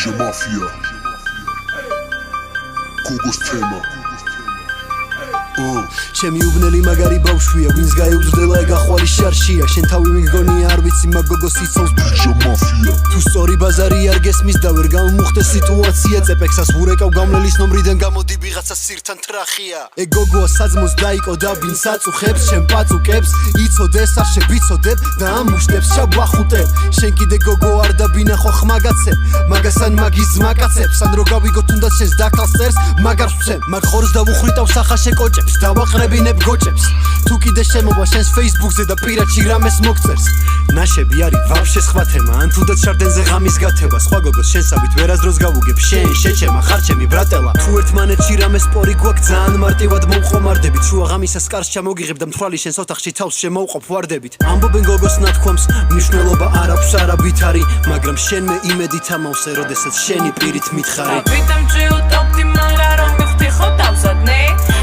DJ Mafia Kogos tema ჩემი უბნელი მაგარი ბავშვია ვინც გაეუძრდელა ეგახვალი შარშია შენ თავი მიგონია არ ვიცი მაგ გოგოს იცავს DJ Mafia თუ სწორი ბაზარი არ გესმის და ვერ გამომუხდეს სიტუაცია წეპექსას ვურეკავ გამლელის ნომრიდან გამოდი ვიღაცა სირთან ტრახია ეგ გოგოა საძმოს დაიკო და ვინც აწუხებს შენ პაწუკებს იცოდეს არ შევიცოდებ და ამუშტებს შაბახუტებ შენ კიდე გოგო არ დაბინახო ხმაგაცებ მაგასან მაგის ძმაკაცებს ან რო გავიგო თუნდაც შენს დაკალს წერს მაგარ ვცემ მაგ ხორს დავუხრიტავ სახაშე კოჭებს დავაყრებინებ გოჭებს თუ კიდე შემოვა შენს Facebook-ზე და პირადში რამეს მოგწერს ნაშები არის ვაფშე სხვა თემა ან თუნდაც შარდენზე ღამის გათება სხვა გოგოს შენსავით ვერასდროს გავუგებ შენ შეჩემა ხარ ჩემი ბრატელა თუ ერთმანეთში რამეს სპორი გვაქვს ძალიან მარტივად მომხომარდებით შუა ღამისას კარს ჩამოგიღებ და მთვრალი შენს ოთახში თავს შემოუყოფ ვარდებით ამბობენ გოგოს ნათქვამს მნიშვნელობა არ აქვს არაბით არის მაგრამ შენმე იმედით ამავსე როდესაც შენი პირით მითხარი ვიტამჯი უტოპდი მაგრამ რომ მივხვდი ხო დავზადნე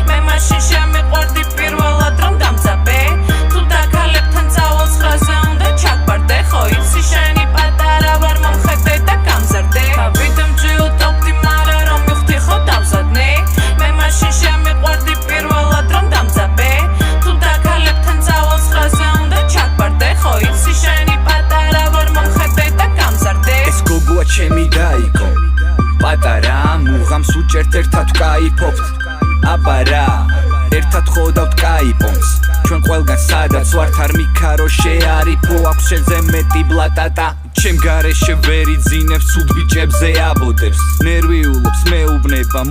მე მაშინ შემიყვარდი პირველად რომ დამძაბე თუ დაქალებთან წავალ ცხრაზე უნდა ჩაგბარდე ხო იცი შენი პატარა ვარ მომხედე და გამზარდე ვიტამჯი უტოპდი მაგრამ რომ მივხვდი ხო დავზადნე მე მაშინ შემიყვარდი პირველად რომ დამძაბე თუ დაქალებთან წავალ ცხრაზე უნდა ჩაგბარდე ხო იცი შენი პატარა ვარ მომხედე და გამზარდე ეს გოგოა ჩემი დაიკო პატარა მუღამს უჭერთ ერთად ვკაიფობთ აბარა ერთად ხოვდავთ კაიპონს ჩვენ ყველგან სადაც ვართ არ მიქარო შეარიფო აქვს შენზე მეტი ბლატატა ჩემ გარეშე ვერ იძინებს ცუდ ბიჭებზე აბოდებს ნერვიულობს მეუბნება